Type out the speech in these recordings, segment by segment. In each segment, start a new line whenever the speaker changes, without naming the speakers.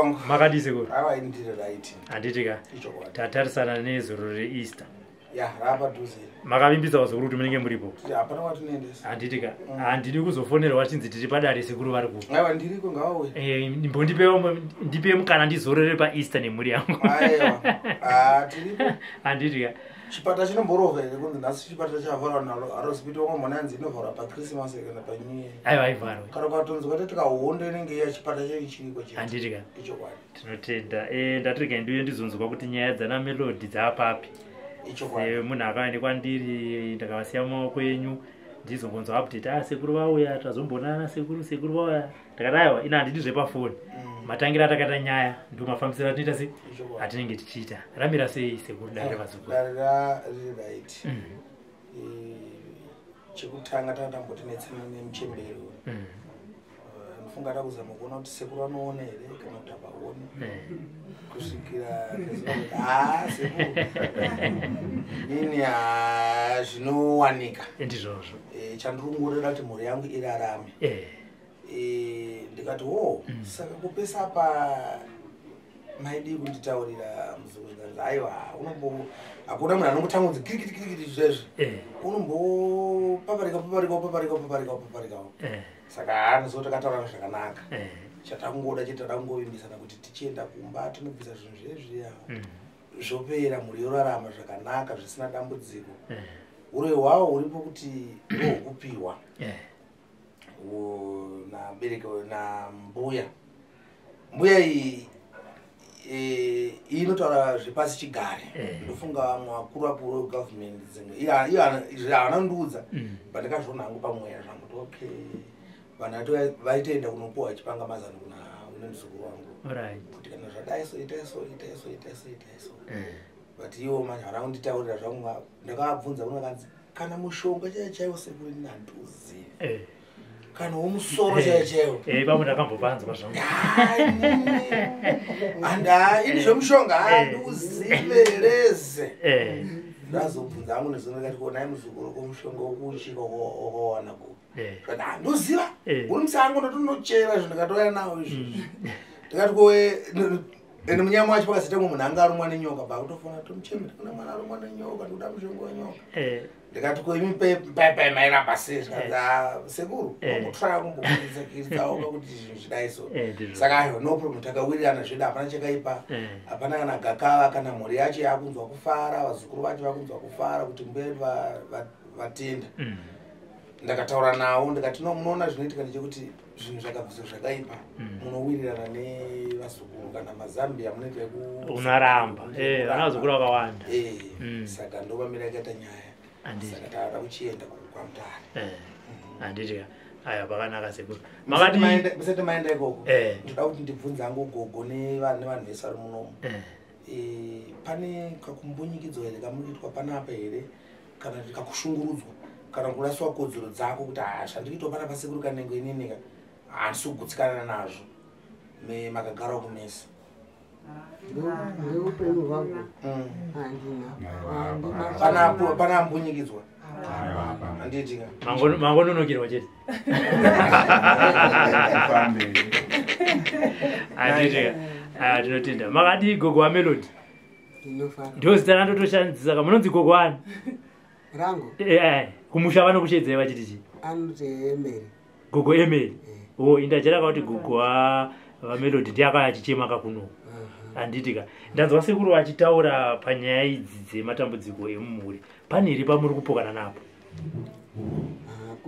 wangu.
Makadi sekuru.
Awa indire right.
Anditika. Tatarisana nezuro reEaster.
Ya, rapa dhuze.
Makavimbisa wazokuru kuti munenge muripo.
Hapana watunoendesa.
Anditika. Handidi kuzofonera wachinzi tiri padare sekuru vari ku.
Aiwa ndiriko ngawauye.
Ndipe mukana ndizorore paEaster nemhuri yangu.
Aiwa. Tiripo.
Anditika.
Chipata chinomborova here kunzi nhasi chipata chavharwa nalo harosipita wamwe mwananzi inovharwa paChristmas kana paNew Year.
Aiwa ivharwa.
Kana kwatonzwa kuti hondo inenge iya chipata chiriko chiri.
Anditika.
Ichokwadi.
Tinotenda. Ndatirika ndiuye ndizonzwa kuti nyaya dzana Melody dzaapapi.
Ichokwadi.
Munhu akaenda kwandiri ndakavasiya mumaoko enyu ndizombonzwa update sekuru vauya tazombonana sekuru vauya ndakati aiwa ina handidi zvepafoni matangira atakaita nyaya ndomafambisiro atinoita sei atinenge tichiita ramira sei sekuru dare vazukuru
dare riri right. Chekutanga tatambotinetsana nemuchembero ndofunga takuzama kuona kuti sekuru anoona here kana kuti havaoni kusvikira sekuru nini zvinowanika
ndizvozvo
chandiri kuti mhuri yangu irarame ndikati saka kupesa apa maidi kunditaurira muzukuru aiwa hakuna munhu anongotangudzi kirikiti zvezvo unombopaparikawo saka anozo takataurana zvakanaka chatangoda chetadangovimbisana kuti tichienda kumba tinobvisa zvinhu zvezviya zvopera mhuri yorarama zvakanaka zvisina dambudziko uroi hwavo huripo kuti ndohwokupiwa nabereki nambuya iyi inotaura zvepasi chigare ndofunga vamwe vakuru vakuru government dzimwe havana kundiudza but ndakazviona hangu pamweya zvanguti okay vanhu vaitoenda kunopuwa chipanga mazano kuna muzukuru wangu kuti kana zvadaiso itaiso but iwo manje havana kunditaurira zvangu ndakavabvunza unokanzi kana mushonga chaiwo sekuri nandiuzive kana womusoro chaiwo
pamwe ndakambopanzwa zvangu
ini zvemushonga handiuzive reze ndazobvunza hangu nezonakati kuonai muzukuru komushonga wokuuchika wakawana ku zvati handiuziva uri musango ndotonochera zvinhu ndakatoya nawo izvozvi ndikati kowe ende munyama wacho pakazitamwe munhu anga arumwa nenyoka pakutofona tomuchemera kuna mwana arumwa nenyoka ndikuda mushonga wenyoka ndikati koimi paimairapa sei sekuru ongotraya kumbokuisakiritsawo pakuti zvinhu zvidaiso saka aiwa no problem takawirirana zvedu hapana chakaipa hapana kana gakava kana mhuri yacho yakunzwa kufara vazukuru vacho vakunzwa kufara kuti mberi vatenda ndakataura navo ndikati no munoona zvinoitika ndechekuti zvinhu zvakabviso zvakaipa munowirirana nevazukuru kana mazambia munoita
unaramba vana vazukuru vakawanda
saka ndopamira ikaita nyaya saka taada kuchienda kwamutare
handitika aya pakanaka sekuru
musati maenda ikoko ndoda kuti ndibvunze hangu gogo nevanhu vese vari munomu pane kakumbunyikidzo here kamuriitwa panapa here kana kakushungurudzwa kana kuraswa kodzero dzako kuti zvandikiitwa pana pasekuru kanenge ininika handisi kugutsikana nazvo makagara kumesa
ndeupenyu hwangu handina
pana ambunyikidzwa handiitika
mangononokirwa chete handiitika tinotenda makadi gogo wamelodi ndio zita randotoshandisa ka munonzi gogo wani
rangu
kumusha vanokuchedzai vachiti chii
anoti Emeri
gogo Emeri indachera kuti gogo wamelodi ndiakaya achichema kakuno handitika ndanzwa sekuru achitaura panyaya idzi dzematambudziko emumhuri panhiri pamuri kupokana napo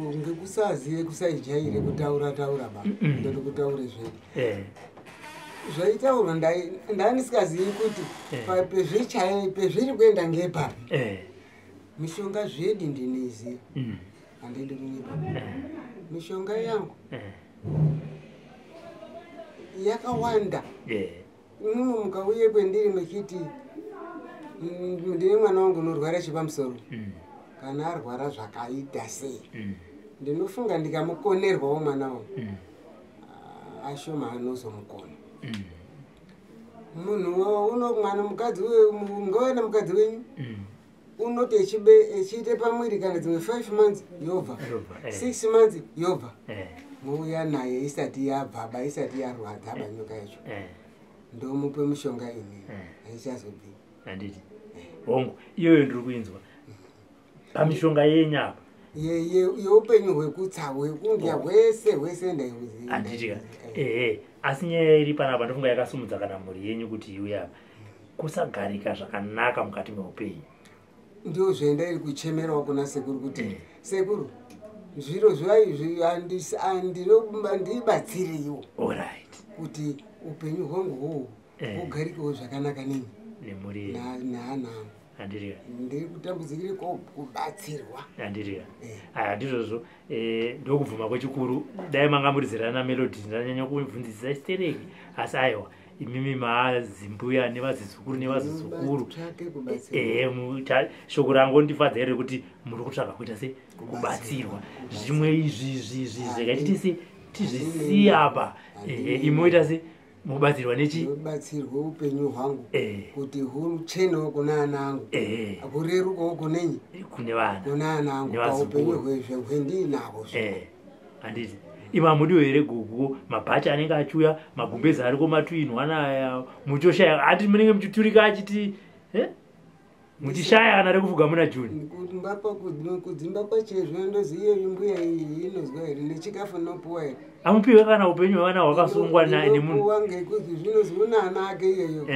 ngekusazive kusaijaire kutaura ba ndoti kutaure zvedu zvaitaurwa ndanisingazivi kuti pezviri kuenda ngepapi mishonga zvedu ndinoiziva handiendi kunyepa mishonga yangu yakawanda imwe mukauye kwendiri mechiti ndine mwana wangu unorwara chipamusoro kana arwara zvakaita sei ndinofunga ndikamukonerwawo mwana wangu ashoma anozomukona munhu unomwana mukadzi mungawena mukadzi wenyu unoti echiite pamwiri kana dzimwe 5 months yobva 6 months yobva mouya naye isati yabvaba isati yarwadza banyoka yacho ndomupe mushonga ini aichazobvi
handiti hongu iyoyo ndiri kuinzwa pamishonga yenyapa
yeupenyu hwekutsawe kundya hwese ndaiuziva
handitika asi nyaya iri panapa ndofunga yakasumudza kana mhuri yenyu kuti iuya kusagarika zvakanaka mukati meupenyu
ndio zvaendairi kuchemerawo kuna sekuru kuti sekuru zviro zvaizvi ndibatsiriwo kuti upenyu hwangu hwohwo hugarikewo zvakanaka nini
nemhuri
neana angu
handitika
ndiri kutambudzikire kubatsirwa
handitika handizvozvo ndokubvuma kwechikuru dai mangamuridzirana Melody ndanyanya kubvunzisa stereki asi aiwa imimi mazimbuya nevazizukuru nevazizukuru shoko rangu ndifadza here kuti muri kutsvaga kuita se kubatsirwa zvimwe izvi zvakaitise tizvisiyapa imoita se mubatsirwa nechi
mubatsirwa upenyu hwangu kuti huchenewo kuna ana angu hurerukawo kunenyi
kune vana
kuna ana angu paupenyu hwendinavo
handiti imamudiwo here gugu mabhachi anenge achiuya magumbezi ariko matuinwana aya muchoshaya hati munenge muchiturika achiti muchishaya kana rekufuga muna Juni
kudzimba kwachezvo ndoziye mbuya iyi inozwa here nechikafu nopuwa here
amupiwe kana upenyu hwevana hwakasungwa nemunhu
ngekuti zvinozwi una ana ake iyeyo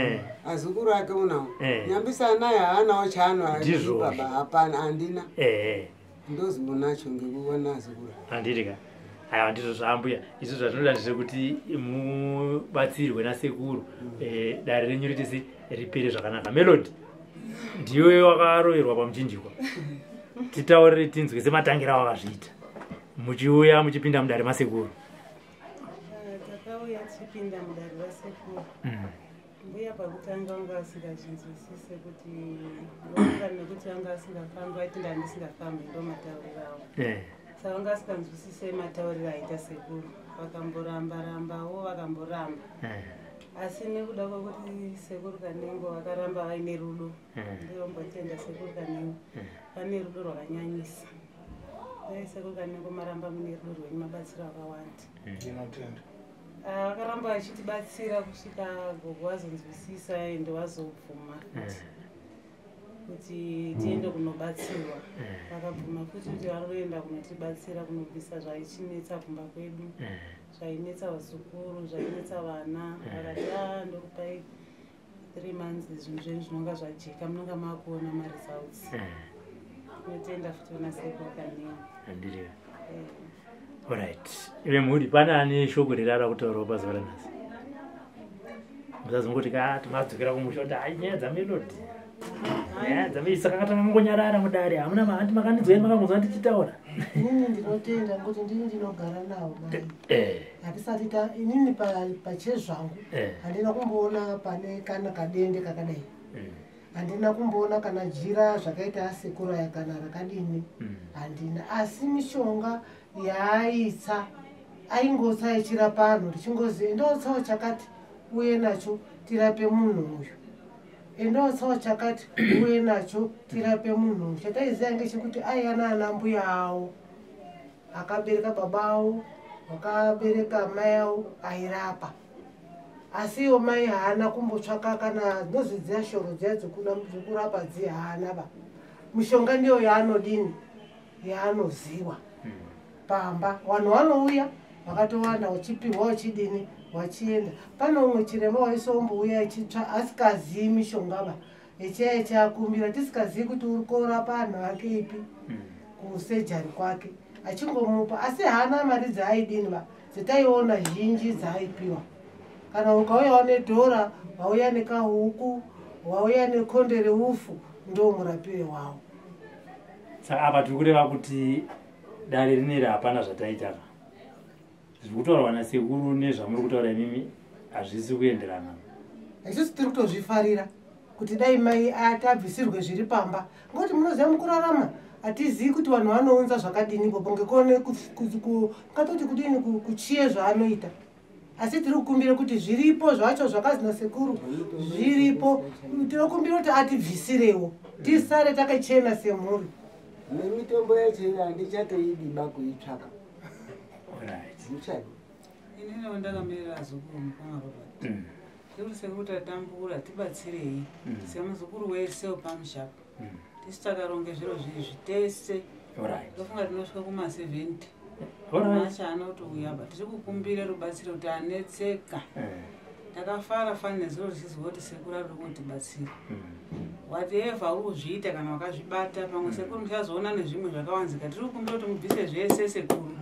azukuru ake unawo nyambisa anaye haanawo chaanoababa hapana handina ndozi unacho ngekuwana azukuru
handitika aiwa ndizvo zvaambuya izvo zvatinoda ndezvekuti mubatsirwe nasekuru dare renyu ritisi ripere zvakanaka Melody ndiwe wakaroverwa pamuchinjikwa titaurire tinzwe sematangira wakazviita muchiuya muchipinda mudare masekuru
takauya tichipinda mudare rasekuru mbuya pakutanga wanga asingachinzwisise kuti wanga nekuti wanga asingafambi aiti ndandisingafambi ndo mataurirawo saka wanga asikanzwisise matauriro aita sekuru vakamborambarambawo vakamboramba asi nekuda kwekuti sekuru Kanengo vakaramba vaine rudo ndiyombotenda sekuru Kanengo vane rudo rwakanyanyisa dai sekuru Kanengo maramba mune rudo rwenyu mabatsiro akawanda vakaramba vachitibatsira kusvika gogo wazonzwisisa ende wazobvuma kuti tiende kunobatsirwa vakabvuma futi kuti vanoenda kunotibatsira kunobvisa zvaichinetsa kumba kwedu zvainetsa vazukuru zvainetsa vana vakati ndokupai 3 months zvinhu zvenyu zvinonga zvajeka munonga makuona maresults tinotenda futi vana sekuru Kanengo
alright ive mhuri pana ane shoko rirara kutaurawo pazuva ranhasi musazongoti timadzokera kumusha kuti hai nyaya dzaMelody saka takangonyarara mudare hamuna mahandi makandidzwai makangozva ndichitaura
inini ndinotenda ngekuti ndini ndinogara nawo hatisati inini pachezvangu handina kumboona pane kana kadende kakadai handina kumboona kana jira zvakaita asekuru aya kana rakadini handina asi mishonga yaaitsa aingotsa ichirapa anhu richingozi endotsawo chakati uye nacho tirape munhu uyu endotsawo chakati uye nacho tirape munhu uyu chataiziva ngechekuti aiya naana mbuya awo akabereka baba awo wakabereka mai awo airapa asi iwo mai haana kumbotsvaka kana dzinozidziya shoro dziya dzekurapa dziye haana ba mishonga ndiyo yaanodini yaanoziwa pamba vanhu vanouya vakatowanda uchipihwa uchidini wachienda pane umwe chiremba waisombouya achitsva asikazivi mishonga ba echiya chakumbira tisikazivi kuti uri korapa anhu ake ipi kusejari kwake achingomupa asi haana mari dzaaidini ba dzataiona zhinji dzaaipiwa kana ukauyawo nedhora wauya nekahuku wauya nekonde reufu ndo murapire wavo
saka apa tiri kureva kuti dare rineri hapana zvataitaka zviri kutaurwa nasekuru nezvamuri kutaura imimi hazvisi kuenderana
isusu tiri kutozvifarira kuti dai mai atabvisirwe zviri pamba ngokuti munoziva mukurarama hatizivi kuti vanhu vanounza zvakadini popo ngekone katoti kudini kuchiye zvaanoita asi tiri kukumbira kuti zviripo zvacho zvakazi nasekuru zviripo tiri kukumbira kuti atibvisirewo tisare takachena semhuri
nemitombo yacho handichatoidiba kuitsvaka
inini wandakamira azukuru mukanga ndikuti sekuru tatambura tibatsirei semuzukuru wese wepamushapo tisi takaronge zviro zvizvi tese ndofunga tinosvika kuma70 macha anotouya tiri kukumbire rubatsiro kuti anetseka takafara fani nezuro zisizi kuti sekuru ari kutibatsira whatever uri kuzviita kana wakazvibata pamwe sekuru muchazoona nezvimwe zvakawanzika tiri kukumbira kuti mubvise zvese sekuru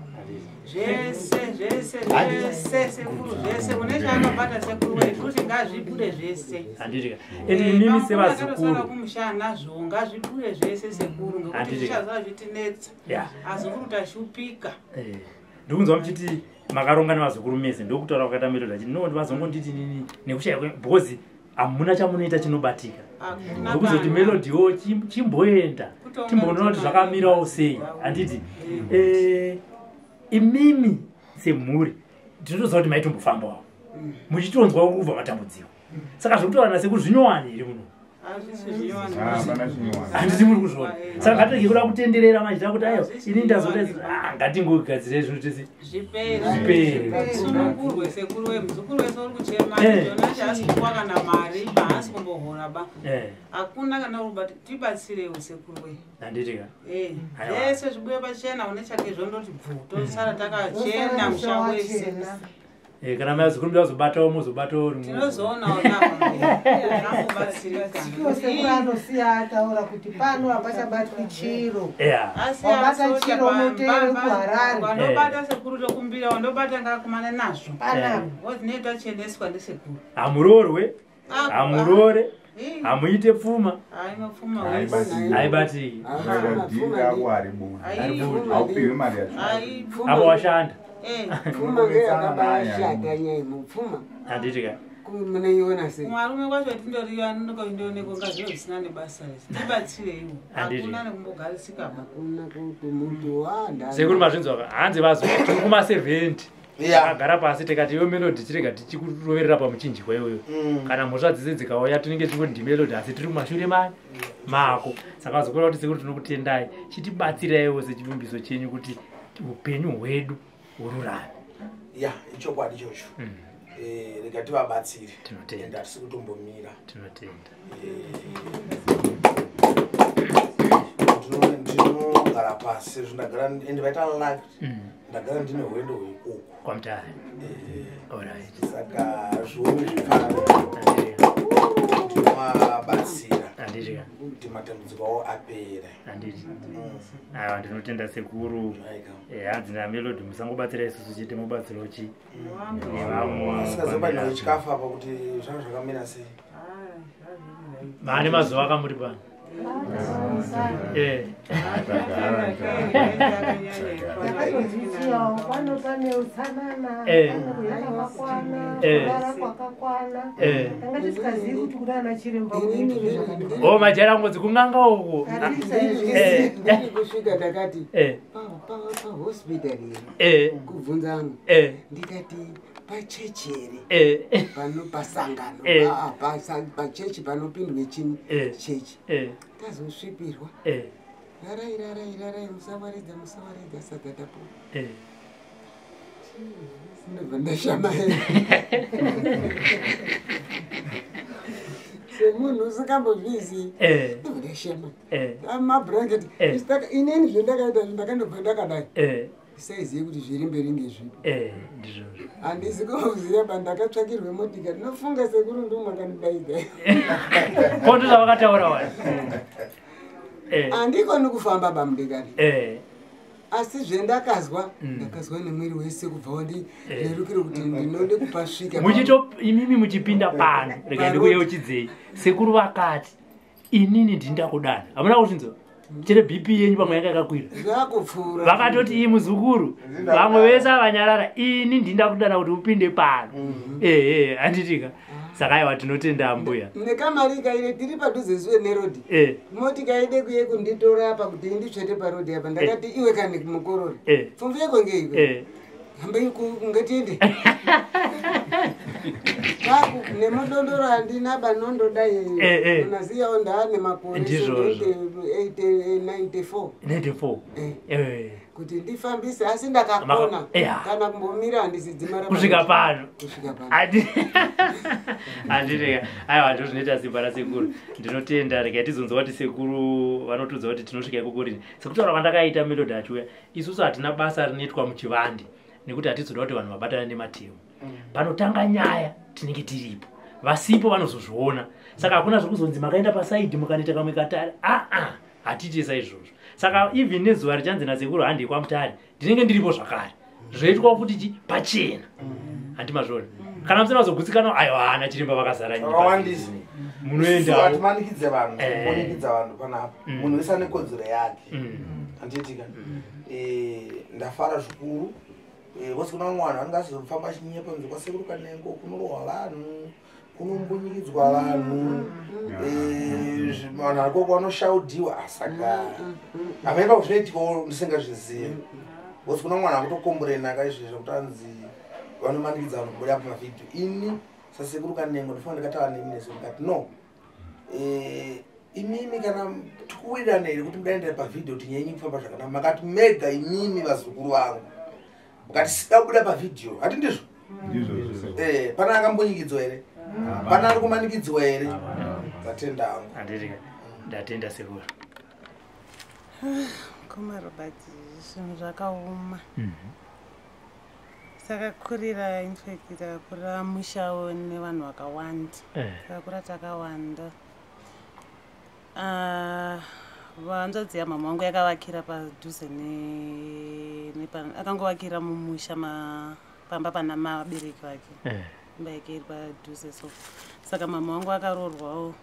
zvese sekuru zvese une chaakabata sekuru wedu kuti ngazvipure zvese
mimi sevazukuru
kumushana zvo ngazvipure zvese sekuru ngekuti zvichazoa zvitinetsa azukuru tashupika
ndikunzwa muchiti makaronga nevazukuru mese ndokutaura kwakaita Melody achiti no ndivazongonditi nini nekushaya because hamuna chamunoita chinobatika ndokuzoti Melodyo chimboenda timboona kuti zvakamirawo sei handiti imimi semhuri ndinotoziva kuti maitombofambawo muchitonzwa kubva matambudziko saka zvokutaura sekuru zvinyowani iri muno handiti muri kuzviona saka ngatirege kuda kutenderera machita kuti ayo ini ndazoda ngatingogadzire zvinhu tese
zvipere sunungurwe sekuru wemuzukuru wese uri kuchema ndona chaasi kuwa kana mari haasi kumbohora ba hakuna kana urubati tibatsirewo sekuru we
handitika
zvese zvibuye pachena une chake zvondoti bvu tosara takachena musha wese
kana mazukuru ndazobatawo muzobatawo
tinozoonawo
sekuru anosiya ataura kuti pano hapachabatwi chiro wabata chiro moteere kuharare
wandobata sekuru tokumbira wandobata ngaakumana nazvo wozinoita cheneswa ndesekuru
hamurorwe hamurore hamuite pfuma haibatiki apa washanda
pfuma ngeyakabashata nyaya mupfuma
handitika
muneiona sei
mwarume kwacho tindoriyo anonokaindioneko ngazviro zvisina nebasa rese tibatsireiwo hakuna nekumbogarisika
hakuna kuti muntu wanda
sekuru mazvinzwaka hanzi vazo tiri kuma70 akagara pasi tikati iwe Melody tirega tichikuroverera pamuchinjikwa iyoyo kana mhosva dzese dzikauya tinenge tingoti ndiMelody asi tiri kumashure mako saka vazokora kuti sekuru tinokutendai chitibatsiraiwo sechivimbiso chenyu kuti upenyu hwedu ururame
ichokwadi ichocho rega tivabatsire ende hatisi kutombomira ndinogara pasi zvindagara ende vaita live ndagara ndine hwendo hwekuku
kwamutari
saka zvioni zvifana tinovabatsira kuti matambudziko avo apere
aiwa ndinotenda sekuru hanzi naMelody musangobatsira isusu chete mubatsirawo chi
nevamwe chikafu apa kuti zvanga zvakamira sei
maane mazuva akamuri pano
pane utsanana kwakakwana kurara kwakakwana tanga tisikazivi kuti kunana chiremba
majara ngodzi kunganga uko
kusvika takati pahospitari kubvunzana ndikati pachechere pasangano pachechi panopindwe chini chechi tazosvipirwa rarai musawaridza sagatapo ndobva ndashama semunhu usingambozvizi ndobva ndashama mabhurangeti ineni zvendakaita zvendakandobva ndakadai saizive kuti zviri mberi ngezvipi handisi kuziva bandakatsvakirwe motikari nofunga sekuru ndomakandidaidza
kondo zvavakataura wani
handikoni kufamba bamudekari asi zvendakazwa ndakazwa nemwiri wese kubvawo ndirerukire kuti ndinode kupasvika
imimi muchipinda pano rega ndikuye uchidzei sekuru vakati inini ndindakudana hamuna kuzvinzwa chere BP yenyu pamwe yakakwira
zvakupfura
vakatoti iyi muzukuru vamwe vese avanyarara ini ndindakudana kuti upinde pano handitika saka aiwa tinotenda ambuya
nekamari kaine tiri padhuze zuve nerodhi moti kaide kuye kunditora apa kuti inditsvete parodhi apa ndakati iwe kani kumukorori pfumvu yako ngeiwe hambai kungatiende nemudondoro handina banondoda iyeyo unaziyawo ndaane makore 94 kuti ndifambise asi ndakakona kana kumbomira handisidzimara
kusvika pano handireka aiwa ndo zvinoita simba rasekuru ndinotenda rega tizonzwa kuti sekuru vanotudza kuti tinosvika ikokurini sekutaura kwandakaita melodi achiuya isusu hatina basa rinoitwa muchivande nekuti hatizoda kuti vanhu vabatana nematemu panotanga nyaya tinenge tiripo vasipo vanozozviona saka hakuna zvekuzonzi makaenda pasaidhi mukanoita kamwe katare hatiti saizvozvo saka even nezuva richanzi nasekuru handi kwamutare ndinenge ndiripo zvakare zvoitwa kuti chi pachena handimazvona kana musina zogutsikana aiwa hana chiremba vakazara
munoendatimanikidze vanhu monikidza vanhu panapa munhu wese ane kodzero yake handiitika ndafara zvikuru wose kuna vamwe vanhu vanenge asizofamba achinyepa kunze kwasekuru kanengo kunorohwa vanhu kunombunyikidzwa vanhu vanhu akoko vanoshaudiwa saka havaimba zvinoitikawo ndisingazvizive wose kuna mwana akutokomborena akaizvezvo kuti anzi vanomanikidza vanhu kubuda pamavhidhiyo ini sasekuru kanengo ndifana ndikataura nemi nesu ndikati no imimi kana tikuwirirana here kuti mudaendera pavhidhiyo kuti nyenyi kufamba zvakanaka makati mega imimi vazukuru vangu mukati sida kubuda pavhidhiyo hati ndizvo pana akambunyikidzwa here pana ari kumanikidzwa here ndatenda hangu
ndatenda sekuru
koma Robert zvinhu zvakaoma sakakurira infact takakurira mushawo nevanhu vakawanda takakura takawanda vanzvadzi yamama wangu yakavakira padhuze akangovakira mumusha pamba pana mabereki vake imba yake iri padhuze so saka mama wangu akaroorwawo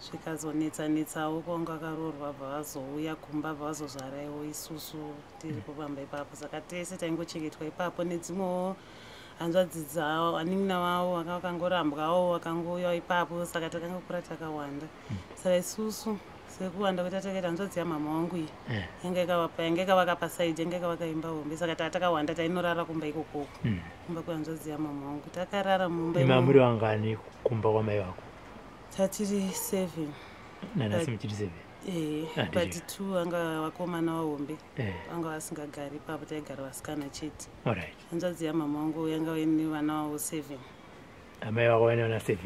zvikazonetsanetsawo kwanga akaroorwa bvavazouya kumba bvavazozvaraiwo isusu tiripo pamba ipapo saka tese taingochengetwa ipapo nedzimwewo hanzvadzi dzavo anin'ina wavo vakangorambwawo vakangouyawo ipapo saka takangokura takawanda saka isusu sekuwanda kuti takaita hanzvadzi yamama wangu iyi yanga ikavaka pasaidi yanga ikavaka imba hombe saka takawanda tainorara kumba ikokoko kumba kwehanzvadzi yamama wangu takarara mumba
muri vangani kumba kwamai vako
tatiri 7
nanasi muchiri 7
but 2 anga vakomana vahombe vanga vasingagari ipapo taigara vasikana chete hanzvadzi yamama wangu yanga vaine vana vavo 7
amai vako vaine vana 7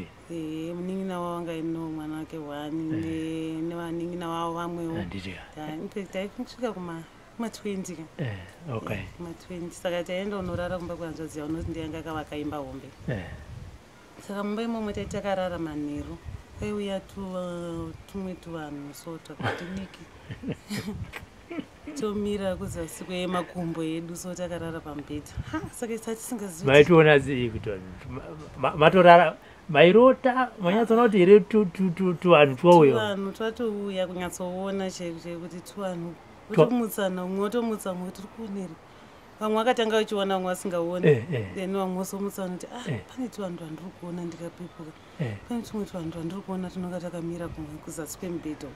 munin'ina wavo anga ino mwana wake 1 nevanin'ina wavo vamwewo taikusvika kuma20 kuma20 saka taienda unorara kumba kwehanzvadzi yavo nokuti ndiyanga akavaka imba hombe saka mumba imomo taitakarara manheru kwaiuya tumwe tuvanhu so takati diki tomira kuzasi kwemakumbo edu so takarara pamubhedha saka tisatisingazivi
maitiona sei kuti matorara mairota manyatsona kuti here tuvanhu
tuvanhu twatouya kunyatsoona chekuti tuvanhu otomutsana umwe otomutsa umwe tiri kuoneri vamwe vakatanga vachiona vamwe vasingaoni then vamwe osomutsana kuti pane tuvanhu twandiri kuona ndikapepuka pane tumwe tuvanhu twandiri kuona tunonga takamira kuzasi kwemubhedha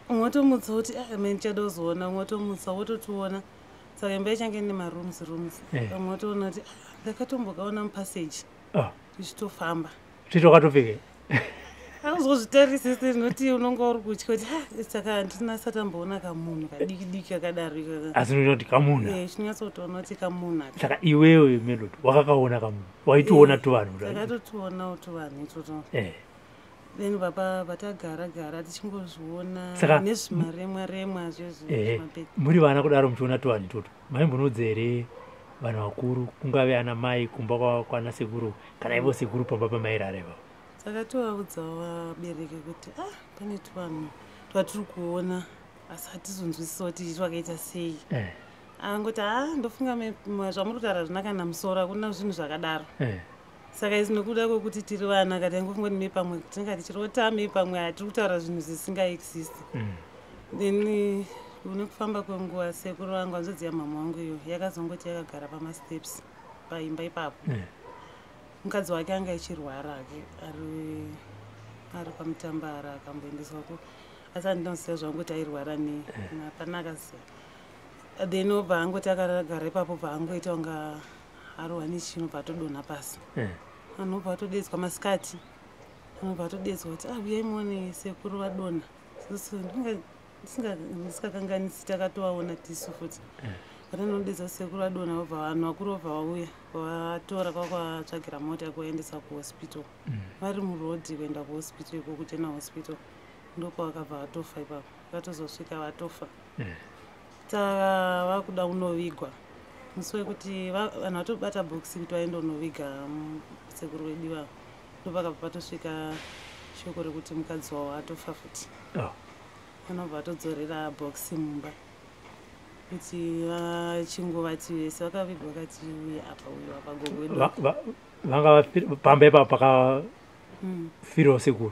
umwe otomutsa kuti ndichada kuzoona umwe otomutsa wototuona saka imba ichange ine marooms vamwe otoona kuti ndakatombokaona mupaseji tichitofamba
titokatopike
auzozvitarisisi noti unonga uri kutya kuti saka handina satamboona kamunhu kadikidiki akadaro
asi noti kamunhu
chinyatsotoona kuti kamunhu
saka iwewe Melody wakakaona kamunhu waitoona tuvanhu
takatotoonawo tuvanhu itoto then vatagara tichingozviona nezvimaremwaremwa zvezvimapeti
muri vana kudaro muchiona tuvanhu itoto maimbonodza here vanhu vakuru kungave ana mai kumba kwana sekuru kana ivo sekuru pamba pamairara ivavo
saka tovaudzawo vabereki kuti pane tuvanhu twatiri kuona asi hatizonzwisisa kuti twakaita sei angoti ndofunga zvamuri kutaura zvina kana musoro hakuna zvinhu zvakadaro saka izvi nokuda kwekuti tiri vana kati angofungoni pamwe tinenge tichirotame pamwe hatiri kutaura zvinhu zvisingaexist then nekufamba kwenguva sekuru vangu hanzvadzi yamama wangu iyo yakazongoti yakagara pamasteps paimba ipapo mukadzi wake anga ichirwara ari pamutambara akamboendeswako asi handinoziva zvangu kuti airwara nei hapana akaziva then obva angoti akaragara ipapo bva angoita kunga arohwa nechino bva atodonha pasi anobva atodedzwa masikati, anobva atodedzwa kuti uyai muone sekuru vadona. Susu ndisingakanganisi takatovaona tisu futi. Vanodedza sekuru vadona vobva vanhu vakuru vobva vauya vatora kwakwatsvagira mota kuendesa kuhospital. Vari murodhi kuenda kuhospital iko kuchena hospital. Ndokwavakabva vatofa ipapo. Vakatozosvika vatofa. Vakuda kunovigwa. Musi wekuti vanhu vatobata bhokisi kuti vaende kunoviga sekuru wedu ivavo. Ndopakabva patosvika shoko rekuti mukadzi wavo atofa futi. Vanobva vatodzorera bhokisi mumba. Kuti vachingovati vese vakavigwa vakati uye apa uye apa gogo wedu.
Vanga pamba ipapo pakafirawo sekuru.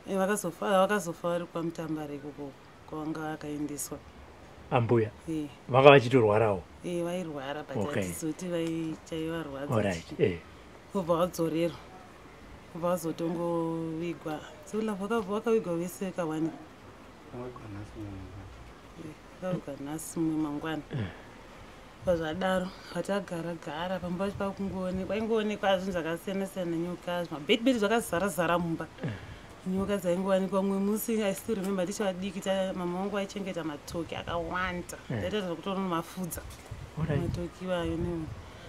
Vakazofa vari kwamutambare ikoko kwavanga vakaendeswa.
Ambuya vanga vachitorwarawo.
Vairwara patizoti chaivarwadza.
Alright.
Vobva vadzorerwa. Vobva vazotongovigwa. Vakavigwa vese kawanika. Vakavigwa nhasi mumwe mangwana. Pazvadaro vatagara pamba paingoonekwa zvinhu zvakasiyana-siyana, nyoka, mabhedibhedi zvakazara mumba. Nyoka dzaingowanikwa. Mumwe musi I still remember tichi vadiki mama wangu aichengeta matoki akawanda. Taitadza kutoona mafudza matoki iwayo newo.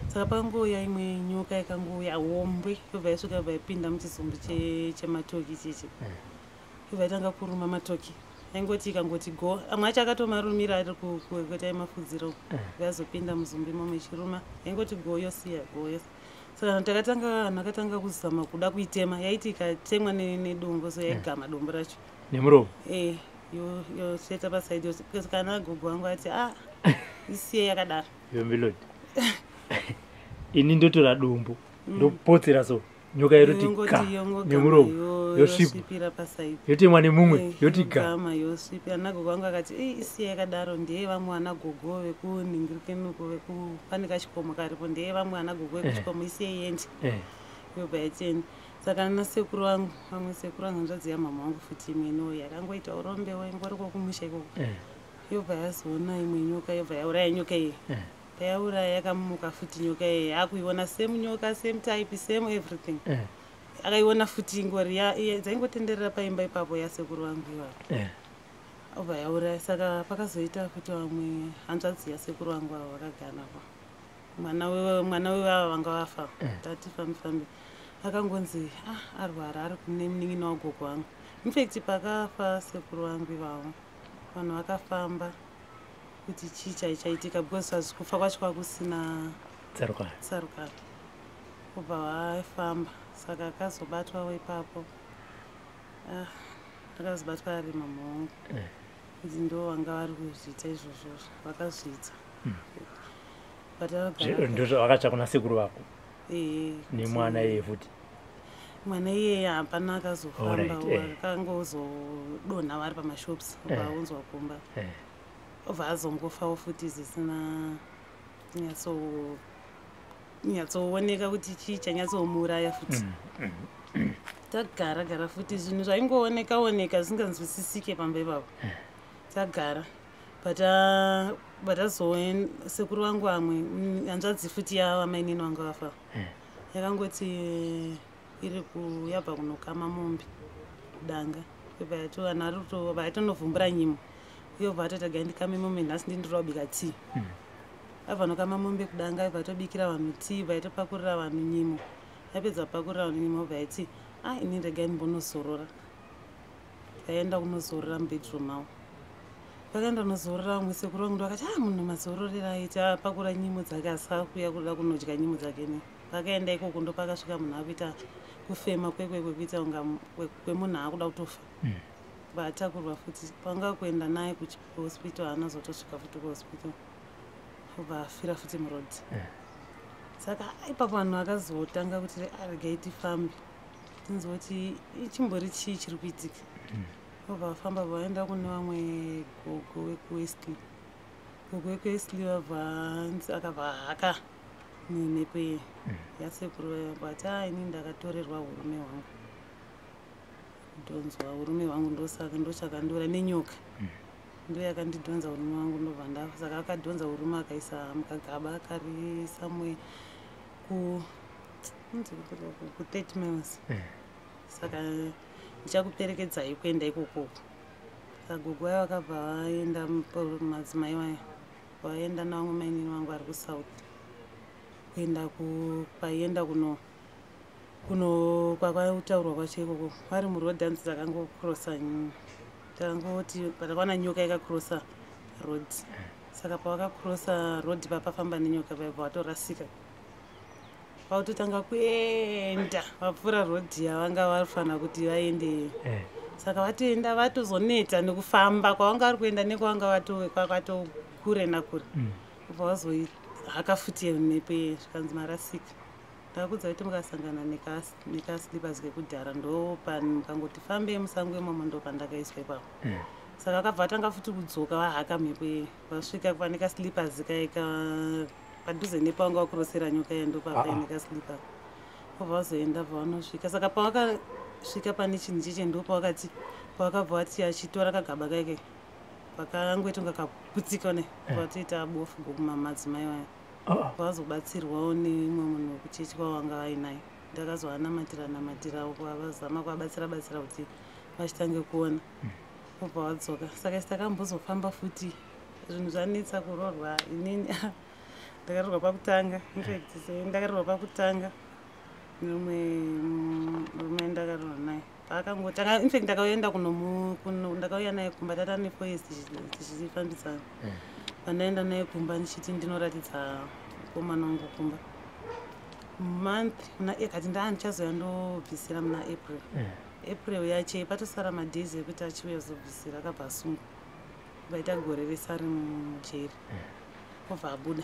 Saka pangouya imwe nyoka yakangouya hombe, yobva yasvika yobva yapinda muchizumbu chematoki ichichi. Yobva yatanga kuruma matoki. Yaingoti ikangoti go, amwe acho akatomarumira ari kuti aimafudzira. Yazopinda muzumbu imomo ichiruma. Yaingoti go yosiya go yose. Saka vanhu vakatanga kuzama kuda kuitema. Yaiti ikatemwa nedombo, so yaigama dombo racho
Nemuromo.
Yotsveta pasaidi. Kana gogo wangu ati isiye yakadaro.
Yombilodi. Ini ndotora dombo ndopotsera so nyoka iroti ka nemuromo yosvipira
pasaidi.
Yotemwa nemumwe yoti ga.
Yosvipira. Nagogo wangu akati isiye yakadaro ndiye vamwe ana gogo vekuningirikenuko pane kachikomo karipo, ndiye vamwe ana gogo vekuchikomo isiye yendi. Yobva yacheni. Saka nasekuru wangu, vamwe sekuru wangu hanzvadzi yamama wangu futi imweno yakangoita urombe waingori kokumusha ikoko. Yobva yazoona imwe nyoka, yobva yauraya nyoka iyi. Yauraya yakamuka futi nyoka iyi. Yakuiona same nyoka, same type, same everything. Akaiona futi ingori dzaingotenderera paimba ipapo yasekuru wangu iwapo. Obva yauraya. Saka pakazoita futi vamwe hanzvadzi yasekuru wangu avo vakaganapo. Mwana wevavo vanga vafa. Tati fambi. Akangonzi arwara ari kune munin'ina wagogo wangu. Infact pakafa sekuru wangu ivavo, vanhu vakafamba kuti chii chaichaitika because kufa kwacho kwakusina tsarukano. Obva vaifamba. Saka akazobatwawo ipapo. Akazobatwa ari mama wangu. Kuti ndo vanga vari kuzviita izvozvo. Vakazviita.
Vakatsva kuna sekuru vako. Nemwana iye futi.
Mwana iye hapana akazofamba. Akangozodonha vari pamashops. Obva aunzwa kumba. Obva azongofawo futi zvisina nyatsooneka kuti chii chanyatsomuuraya futi. Tagara futi zvinhu zvaingooneka zvisinganzwisisike pamba ipapo. Tagara. Batazoen sekuru wangu amwe hanzvadzi futi yavamainini vanga vafa. Yakangoti iri yabva kunokama mombe danga. Yobva yatonovhumbura nyimo. Yobva yatotaga ndikame mombe nhasi ndindirwa kubika tii. Abva nokama mombe kudanga, yobva yatobikira vanhu tii, yobva yatopakurira vanhu nyimo. Yapedza kupakurira vanhu nyimo, yobva yati ini ndega ndimbonozorora. Yaenda kunozorora mubedroom mavo. Pakaenda kunozorora umwe sekuru wangu ndokati munhu mazororera aita apakura nyimo dzake asakuya kuda kunodya nyimo dzake ne. Pakaenda ikoko ndopakasvika munhu akuita kufema kwekuita unga kwemunhu akuda kutofa. Vatakurwa futi. Panga kuenda naye kuhospital anazotosvika futi kuhospital. Obva afira futi murodhi. Saka ipapo vanhu vakazotanga kuti regai tifambe. Tinzoti chimbori chii chiri kuitika. Obva vafamba vaenda kune vamwe gogo wekuwesley. Gogo wekuwesley vabva akabva haka nemhepo yasekuru vati ini ndakatorerwa urume hwangu. Kudhonzwa urume hwangu ndosaka ndochakandura nenyoka. Ndo yakandidhonza urume hwangu ndobva ndafa. Saka akadhonza urume akaisa mukagaba kari samwe ku30 miles saka ndichakuperekedzai kuenda ikoko. Gogo waya wakabva vaenda madzimai waya vaenda navamwe mainini vangu vari kusouth kuenda kwaienda kuno kwakataurwa kwacho ikoko vari muroad hanzi dzakangokrosa takangoti patakaona nyoka ikakrosa road saka pavakakrosa road papafamba nenyoka vaibva vatorasika vautotanga kuenda vapfuura road yavanga vafanira kuti vaende saka vatoenda vatozoneta nekufamba kwavanga vari kuenda nekwavanga kwakatokure nakure ubva vazohaka futi nepe zvikanzi marasika. Ndakudza kuti mukasangana nekaslippers kekudhara ndo mukangoti fambe musango imomo ndo pandakaiswa ipapo saka akabva atanga futi kudzoka vahaka mhepo vasvika pane kaslippers kaika padhuze nepavanga vakurosera nyoka iyo ndo papaine kaslippers obva vazoenda pavanosvika saka pavakasvika pane chinhu cheche ndo pavakabva vati achitora kagaba kaike pakangoitonga kaputsika ne vatoita bofu gokumamadzimai waya vazobatsirwawo neimwe munhu wekuchechi kwavanga vainayo. Ndakazoanamatira vazama kuvabatsira kuti vachitange kuona obva vadzoka saka isi takambozofamba futi zvinhu zvanetsa kurorwa inini ndakarorwa pakutanga ndakarorwa pakutanga nomwe murume ndakarorwa naye paakangotanga infact ndakaenda ndakauya naye kumba tata nefoes tichifambisana pandaenda naye kumba ndichiti ndinoratidza mukomana wangu kumba kati ndichazoya ndobvisira muna april yache patosara madhays ekuti achiuya kuzobvisira akabva asungwa vaita gore rese ari mujeri obva abuda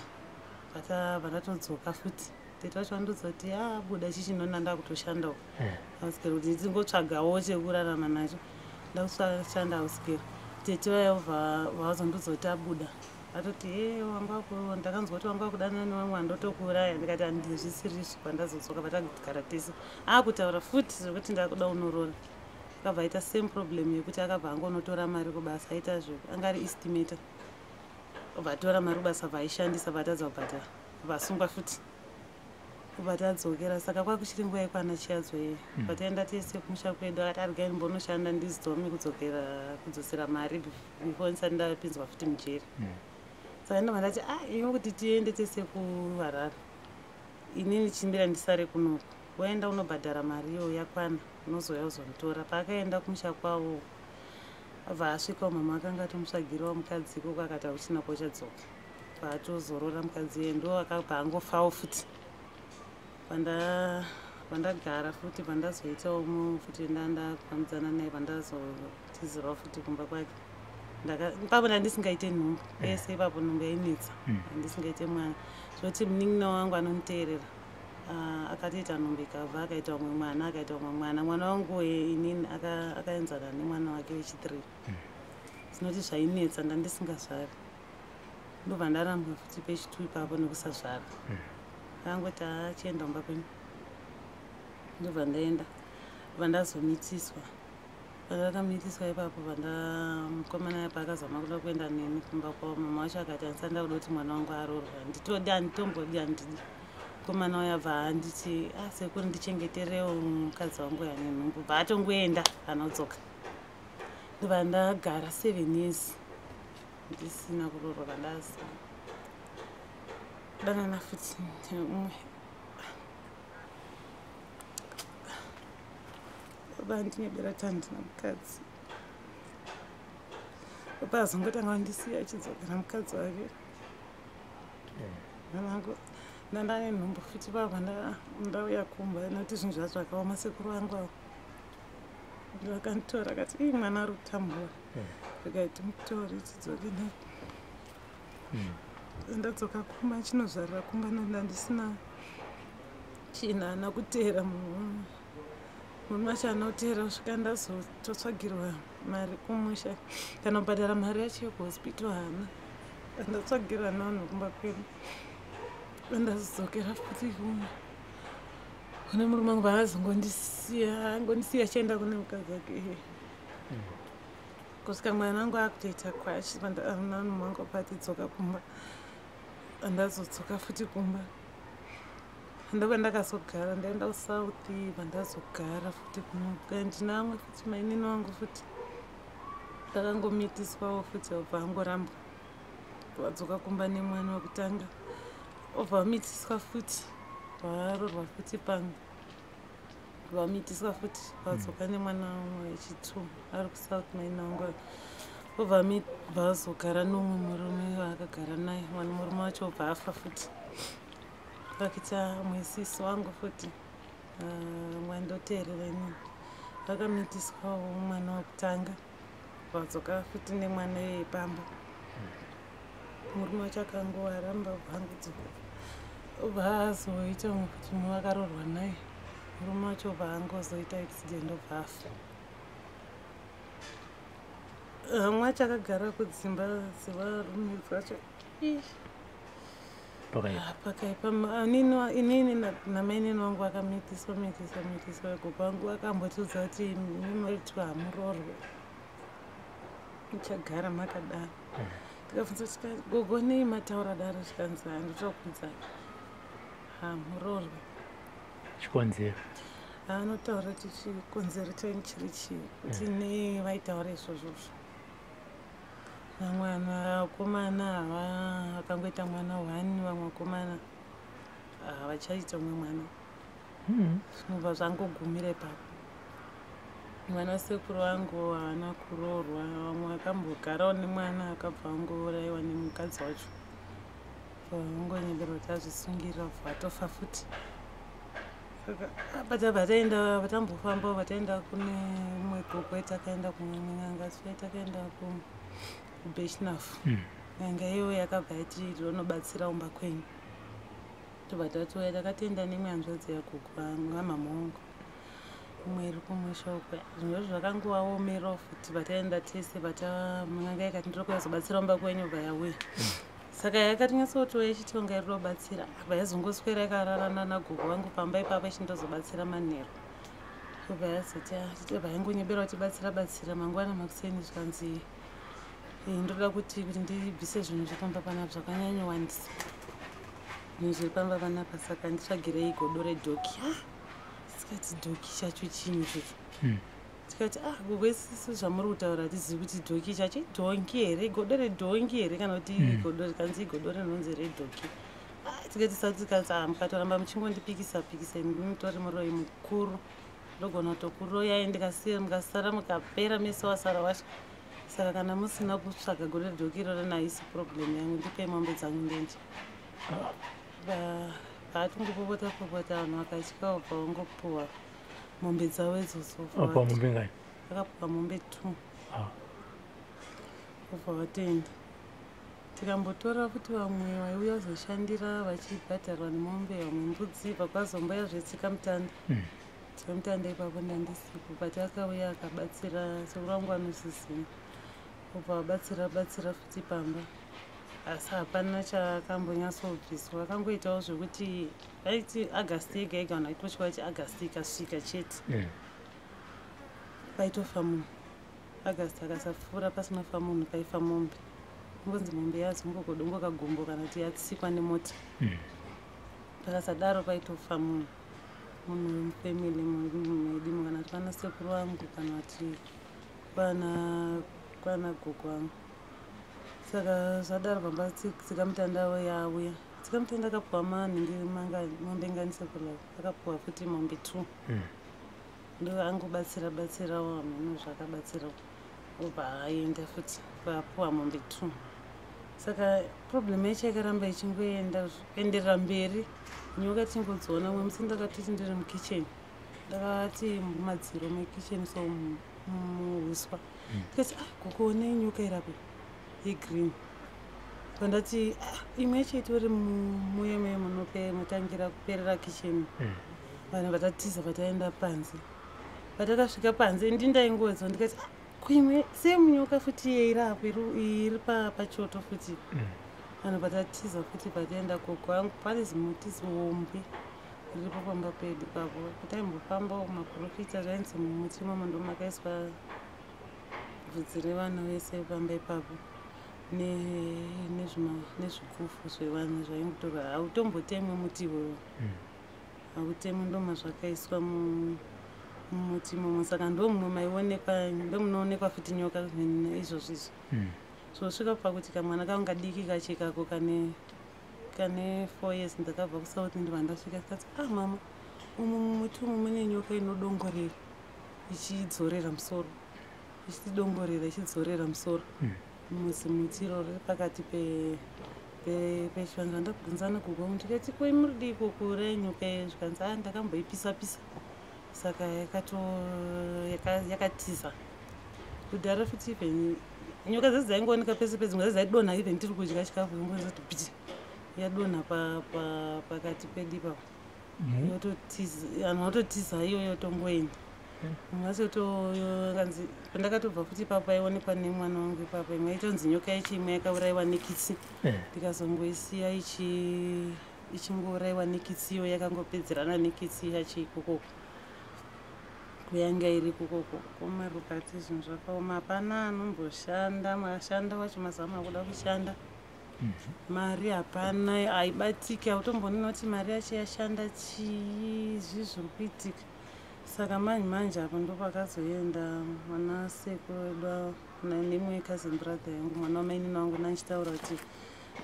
vandatodzoka futi tete vacho vandozoti abuda chichinona ndakutoshandawo hausikero kuti ndingotsvagawo chekurarama nacho ndakushanda hausikero tete vayobva vazondozoti abuda atoti ndakanzwa kuti wanga wakudana nevamwe vandotokuuraya ndikati handizvisirisi pandazodzoka patagara tese akutaura futi zvekuti ndakuda unorora akabva aita same problem yekuti akabva angonotora mari kubasa aita anga ari estimator vatora mari kubasa vaishandisa vatadza kubhadhara vasungwa futi vatadzokera saka kwakuchiri nguva yekwana chiyadzwa iye pataenda tese kumusha kwedu akati arigai ndimbonoshanda ndizidzome kudzosera mari before ndisati ndapinzwa futi mujeri saka ndobva ndati iwe kuti tiende tese kuharare inini chimbira ndisare kunoku waenda unobhadhara mari iyo yakwana unozoya uzonditora. Paakaenda kumusha kwavo abva asvikawo mama akanga atomutsvagirawo mukadzi ikoko akati hauchina kwauchadzoka paatozorora mukadzi iye ndo akabva angofawo futi pandagara futi pandazoitawo futi ndandafambidzana naye pandazotizirawo futi kumba kwake ipapo ndandisingaite nhumbu pese ipapo nhumbu yainetsa handisingaite mwana zvoti munin'ina wangu anonditeerera akatoita nhumbu ikabva akaita umwe mwana wangu inini akaenzana nemwana wake wechi3 zinoti zvainetsa ndandisingazvari ndobva ndarambwa futi pechi2 ipapo nekusazvara akangoti achienda kumba kwenu ndobva ndaenda vandazomitiswa vandakamitiswa ipapo mukomana yapo akazama kuda kuenda neni kumba kwavo mama wacho akati handisanda kuda kuti mwana wangu arorwa handitombodi handidi mukomana wayo abva handiti sekuri ndichengeterewo mukadzi wangu yane nhumbu bva atongoenda anodzoka ndobva ndagara 7 years ndisina kurorwa vandadanana futi umwe baba ndinebera tandina mukadzi baba azongotanga wandisiya achidzokera mukadzi wake nanangu ndandane nhumbu futi baba ndauya kumba nokuti zvinhu zvacho zvakaoma sekuru vangu avo vakanditora akati mwana ari kutambura akaiti mutori chidzoke ndadzoka kumba chinozvarira kumba ndandisina china ana kuteera munhu wacho ana kuteera kusvika ndazototsvagirwa mari kumusha kana kubhadhara mari yacho yekuhospital hana ndatsvagirwa navanhu kumba kwedu ndazodzokera futi kumwe kune murume wangu vaazongondisiya achienda kune mukadzi wake kusvika mwana wangu akutoita kwashi vanhu wangu patidzoka kumba ndazodzoka futi kumba ndova ndakazogara ndaenda kusouth vandazogara futi ndina amwe futi mainini wangu futi ndakangomitiswawo futi obva angoramba vadzoka kumba nemwana wekutanga obva vamitiswa futi varorwa futi pamwe vamitiswa futi vadzoka nemwana wechitu ari kusouth mainini wangu obva vazogara nomwe murume vaakagara naye mwana murume wacho obva afa futi vakuita mwesisi wangu futi mwandoteerera inini vakamitiswawo mwana wekutanga vadzoka futi nemwana wepamba murume wacho akangowaramba bvangudzoka obva azoita umwe kuti muve akarorwa naye murume wacho obva angozoita accident obva afa hamwe acho akagara kudzimba dzevarume dzacho pakaipa inini namainini wangu akamitiswa gogo wangu akambotudza kuti mimaitu hamurorwe muchagara makadaro tikabvunza tikati gogo nei mataura daro tikanzi handotokudza hamurorwe
chikonzero
anotaura kuti chikonzero changu chiri chii kuti nei vaitaura izvozvozvo namwana vakomana hava akangoita mwana 1 vamwe vakomana havachaita umwe mwana zvinobva zvangogumira ipapo mwana wasekuru wangu haana kurorwa vamwe vakambogarawo nemwana akabva angourayiwa nemukadzi wacho vangonyeberwa kuti azvisungirira bva atofa futi vatenda vatambofambawo vataenda kune umwe gogo takaenda kumwe n'anga swe takaenda kubeshnafu n'anga iyo yakabva yati ronobatsira umba kwenyu tobva tatoya takatenda nemwe hanzvadzi yagogo amama wangu umwe iri kumusha ukwe zvinhu zvakangovaomerawo futi vataenda tese n'anga yakati ndiri kuyazobatsira umba kwenyu bva yauya saka yakatinyatsotoya ichitonga iri robatsira bva yazongoswera yakararana nagogo vangu pamba ipapo ichindozobatsira manheru obva yazoti bva yangonyeberwa kuti batsira mangwana makuseni zvikanzi ndoda kuti ndibvise zvinhu zvepamba panapa zvakanyanyowandisa zvinhu zviri pamba panapa saka nditsvagirei godo redhoki tikati dhoki chacho chinyi ichocho tikati gogo isisu zvamuri kutaura hatizivi kuti dhoki chacho idhongi here godo redhongi here kana kuti godo rikanzi igodo rinonzi redhoki tikati sati tikanzi mukatoramba muchingondipikisa mutori muroyi mukuru ndogona kutokuroyai ndikasiya mukasara mukapera mese wasara washa saka kana musina kutsvaga godo redhoki iroro haisi problem yangu ndipe mombe dzangu ndenje vaatungopopota vanhu vakatyawo bva vangopuhwa mombe dzavo idzodzo vakapuhwa mombe 2 obva vatenda tikambotora kuti vamwe vaiuya kuzoshandira vachibhadharwa nemombe vamwe mbudzi vakwazomboya zvetsika mutanda ipapo ndandisipo patakauya akabatsira sekuru vangu vanosizina obva vabatsira futi pamba asi hapana chakambonyatsobviswa akangoitawo zvekuti vaiti agasti yega yega vanhu vaitotya kuti agasti ikasvika chete paitofa munhu agasti akasapfuura pasinofa munhu paifa mombe ingonzi mombe yazongogodongo kana kuti yatsikwa nemota pakasadaro paitofa munhu wemufamily medu kana kuti vana sekuru vangu kana kuti kwana gogo vangu saka zvadaro pamba tsikamutandavo yauya tsikamutanda akapuhwa mombe nganisekuru akapuhwa futi mombe 2 ndo angobatsirawo hameno zvakabatsirawo obva aenda futi vapuhwa mombe 2 saka problem yacho yakaramba ichingoenderera mberi nyoka tingodziona umwe musi ndakatoti ndiri mukicheni ndakati mumadziro mekicheni so muhuswa tikati kukuonei nyoka irapo yegreen pandati imwe yacho itori muye munotangira kuperera kicheni vanhu vatatiza vataenda panze vatakasvika panze ndindaingodzwa ndikati kuimwe semunyoka futi yeirapo iri pachoto futi vanhu vatatiza futi vataenda gogo vangu pane zimuti zihombe riripo pamba pedu ipapo kutaimbofambawo maprofita zvainzi mumuti imomo ndo makaiswa bvudzi revana vese pamba ipapo nezvigufu zvevanhu zvaingotorwa hautombotemwe muti iwoyo hautemu ndomazvakaiswa mumuti imomo, saka ndomunoonekwa futi nyoka izvozvizvo. Zvosvika pakuti kamwana kangu kadiki kachekako kane 4 years ndakabva kuSouth ndibva ndasvika tikati mama umu mumuti umu mune nyoka inodongorera ichidzorera musoro, ichidongorera ichidzorera musoro. Muzimuti iroro riri pakati pechivandwa. Ndakubvunzana gogo ndikati koi muridi kukuurai nyoka iyi? Zvikanzi ndakamboipisa-pisa, saka yakatiza kudhara futi. Even nyoka dzese dzaingooneka pese pese, dzimwe dzaidonha even tiri kudya chikafu, imbozati piti yadonha pakati pedipa, anhu ototiza iyo yotongoenda. Mumwe kanzi pandakatobva futi ipapo aionekwa nemwana wangu ipapo, imwe itonzi nyoka yacho imwe yakaurayiwa nekitsi, ndikazongoisiya ichingourayiwa nekitsi iyo, yakangopedzerana nekitsi yacho ikoko kuyanga iri kukoko. Komarukati zvinhu zvakaoma, hapana anomboshanda, mashanda wacho mazama kuda kushanda, mari hapana, haibatiki, hautombonina kuti mari yacho yashanda chii, zvizviri kuitika. Saka manje apo ndopakazoenda mwana sekuru wedu nemwe cousin brother yangu, mwana wamainini wangu, nandichitaura kuti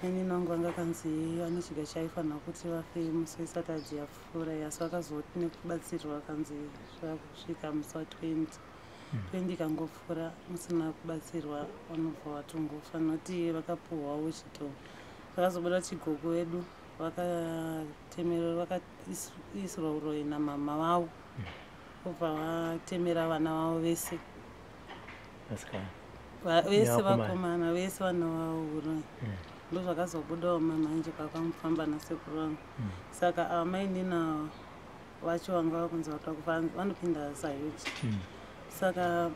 mainini wangu anga kanzi ane chiga chaifanira kuti vafe musi weSatadzi yapfuura, asi vakazoti nekubatsirwa kanzi zvakusvika musi wa20 kangopfuura musina kubatsirwa, vanobva vatongofa noti vakapuhwawo chito. Vakazobuda kuti gogo wedu vakaisirwa uroyi namama vavo, obva vatemera vana vavo vese vakomana vese vana vavo uroyi. Ndozvakazobudawo manje pakamufamba nasekuru vangu. Saka amainina vacho vanga vakunzi vanopinda Sayuti, saka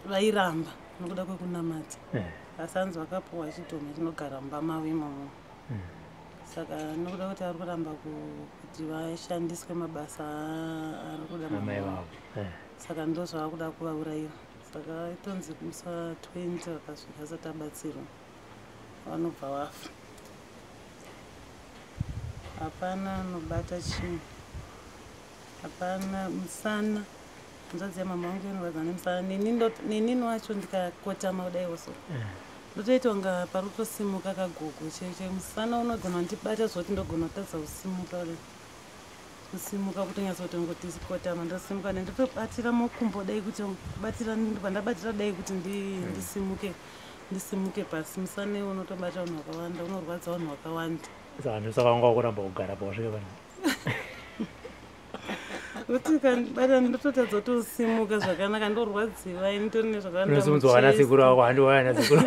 vairamba nokuda kwekunamata, asi anzi vakapuhwa chidhoma chinogara mumba mavo imomo. Saka nokuda kuti ari kuramba kuti vashandiswe mabasa ari kuda mamai vavo, saka ndozvavakuda kuvaurayira. Saka itonzi musi wa20 vakasvika asati abatsirwa, vanobva vafa. Hapana anobata chinhu, hapana musana. Nzvadzi yamama vangu inorwadza nemusana, nenini wacho ndikakotama kudaiwo so ndotoita kunga pari kutosimuka kagogo cheche. Musana unogona kundibata zvoti ndogona kutadza kusimuka kudai, kusimuka kutonyatsa kuti kotama ndosimuka, ndotobatira mukumbo dai kuti pandabatira dai kuti ndisimuke pasi. Musana unotobata vanhu vakawanda, unorwadza vanhu vakawanda.
Saka wanga kuramba kugara pawasvika pano
kuti kandibata ndototadza kutosimuka zvakanaka, ndorwadziwa ndori nezvakawanda.
Unosimudza vana sekuru wako, handiwaya nasekuru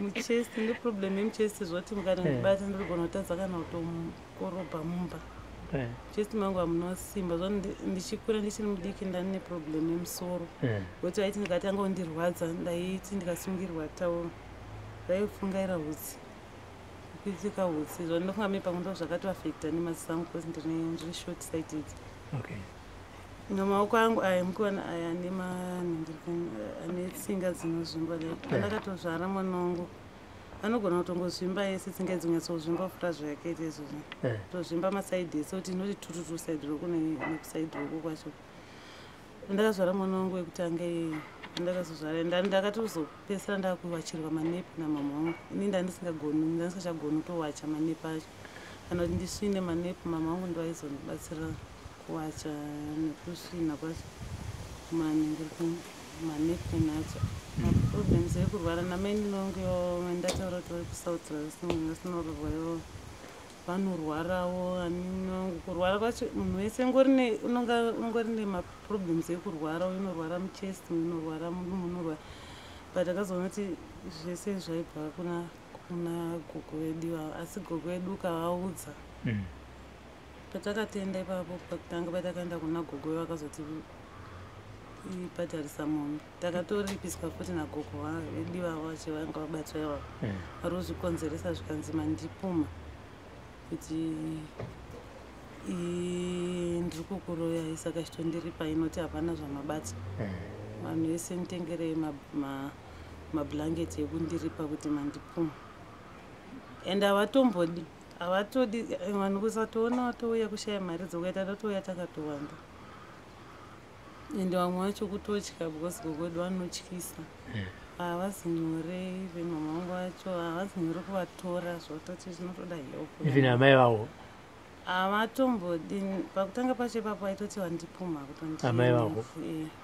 muchesti ndoproblem yemuchesti, zvoti mukatondibata ndirigona kutadza kana kutokorobha mumba. Chesti mangu hamuna simba, zvo ndichikura ndichiri mudiki ndani neproblem yemusoro, kuti vaiti ndikatanga kundirwadza ndaiti ndikasungirwa tauro ndaifungaira hutsi kuitika hutsi, zvo ndofunga mepamwe ndo zvakatoafekta nemaziso angu because ndiri short sighted. Namaoko angu aya mukuwana aya ane tsinga dzinozvimba. Pandakatozvara mwana wangu anogona kutongozvimba yese, tsinga dzinyatsozvimba kufura zvayakaita izvozvo, tozvimba masaidhi ese kuti noti tututu saidhi roku nekusaidhi roku kwacho. Ndakazvara mwana wangu wekutanga ndakazozvara ndakatozopedzisira ndakuwachirwa manepi namama wangu. Ini ndandisingachagoni kutowacha manepi acho, kana kuti ndisvine manepi mama wangu ndoaizondibatsira kuwacha nekusvina kwacho manepi nacho. Maproblems ekurwara namainini wangu ndataura kuti vari kuSouth asinorwayo, vanorwarawo. Kurwara kwacho munhu wese ungori nemaproblems ekurwara, unorwara muchest, unorwara mudumbu, unorwara, but akazoona kuti zvese zvaibva kuna gogo wedu, asi gogo wedu ukavaudza. Patakatenda ipapo pakutanga patakaenda kuna gogo wedu vakazoti ibhadharisa mombe, takatoripiswa futi nagogo wedu vacho vanga vabatwa ivavo vari kuzvikonzeresa, zvikanzi mandipuma kuti ndiri kukuroyai, saka chitondiripa inoti hapana zvamabata. Vanhu vese nditengerei mablanketi ekundiripa kuti mandipuma, and havatombodi havatodi vanhu kusatoona watouya kushaya mari dzokuita tatouya takatowanda ende vamwe vacho kutotya because gogwedu vanotyisa havasi nyore vemama vangu vacho havasi nyore kuvatora zvototi zvinotoda help
even amai vavo
havatombodi pakutanga pacho ipapo aitoti vandipuma
amai vavo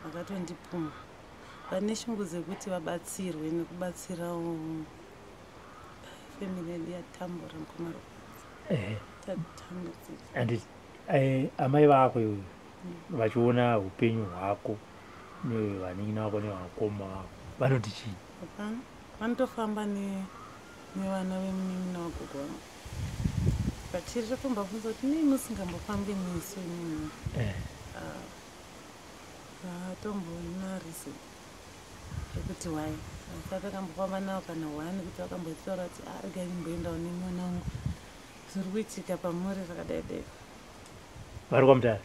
vakatondipuma vane shungu dzekuti vabatsirwe nekubatsirawo family yedu yatambura mukomaro
and amai vako iwe vachiona upenyu hwako nevanina vako nevakoma vako vanoti chii?
hapana vanotofamba nevana vemunimina wagogo vangu pachiri totombabvunza kuti nei musingambofambi nesu inini hatombona reason yekuti wai asi takambofamba navo kana hwani kuti vakambotaura kuti regai nimboendawo nemwana wangu zviri kuitika pamuri zvakadaidai
vari kwamutare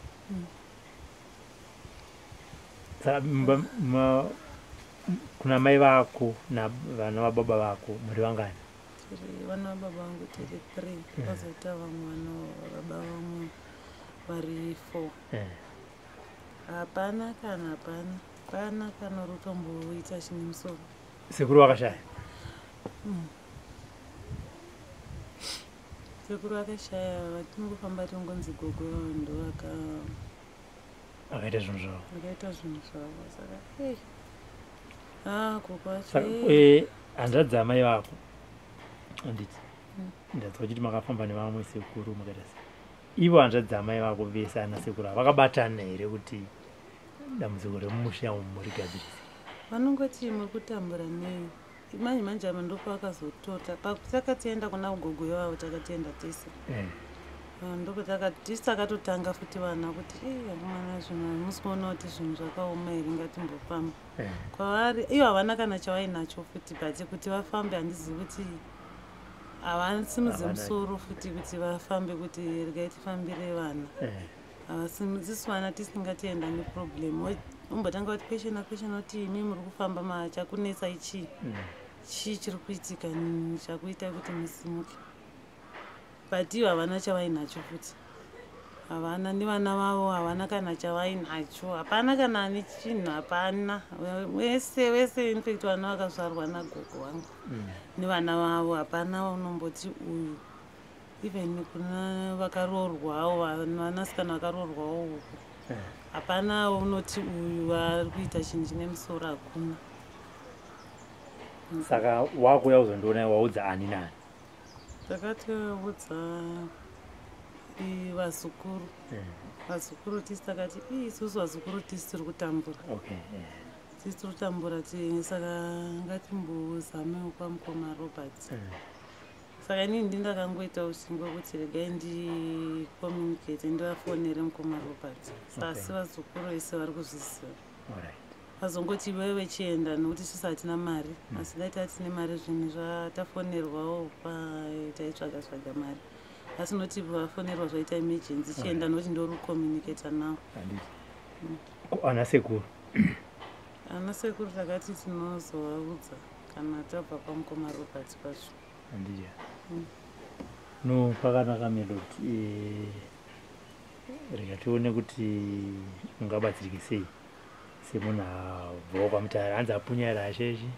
kuna mai vako navana vababa vako muri vangani?
Vana vababa vangu tiri 3 vazoita vamwe vana vababa vamwe vari 4 hapana kana rutomboita chine musoro
sekuru vakashaya
sekuru akashaya vatinongofamba tinongonzi gogo ndo
akaita zvinhu zvavo
saka
hanzvadzi dzamai vako anditi ndadzwa kuti makafamba nevamwe sekuru mukaita sei ivo hanzvadzi dzamai vako vese ana sekuru vakabatana here kuti dambudziko remumusha murigadzirisa?
vanongoti muri kutambura nei manje manje ava ndoko vakazotota takatienda kuna ugogo yavavo takatienda tese ndoko tisi takatotanga futi vana kuti akomana zvinhu musi kuona kuti zvinhu zvakaoma here ngatimbofamba kwavari ivo havana kana chavainacho futi but kuti vafambe handizivi kuti havasimudzi musoro futi kuti vafambe kuti regai tifambire vana havasimudzisi vana tisingatienda neproblem umbotanga kuti kweshena kuti imi muri kufamba chakunetsa ichii chii chiri kuitika chakuita kuti musimuke but ivo havana chavainacho futi havana nevana vavo havana kana chavainacho hapana kana ane chinhu hapana wese infact vana vakazvarwa nagogo vangu nevana vavo hapana unomboti uyu even kuna vakaroorwawo vanasikana vakaroorwawo uku hapana unoti uyu vari kuita chinhu chine musoro hakuna
saka wakuya uzondiona waudza ani nani?
takatiudza vazukuru tisi takati isusu vazukuru tisi tiri kutambura tisi tiri kutambura saka ngatimbozamewo kwamukoma Robert saka inini ndindakangoita ushingo kuti regai ndicommunicate ndivafonere mukoma Robert sasi vazukuru vese vari kuzvisiva vazongoti iwe vechienda nokuti sisi hatina mari asi dai tatine mari zvinhu zvatafonerwawo taitsvaga mari asi noti vafonerwa zvaita emergency chienda nokuti ndori kucommunicata navo
ana sekuru
takati tinozovaudza kana tabva pamukoma Robert pacho
andija no pakanaka medo kuti rega tione kuti ungabatsirike sei semunhu abvawo kwamutare hanzi apunyaira hasheshi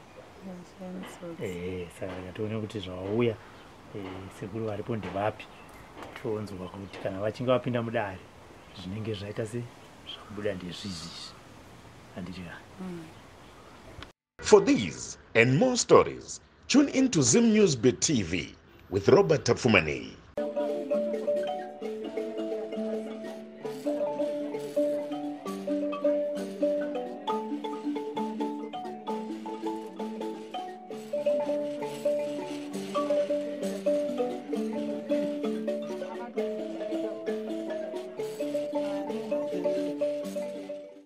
saka rega tione kuti zvauya sekuru varipo ndevapi tionzwa kuti kana vachinge vapinda mudare zvinenge zvaita se zvabuda ndezvizvizvi andija.
For these and more stories, tune into Zim News Bit TV with Robert Tafumani.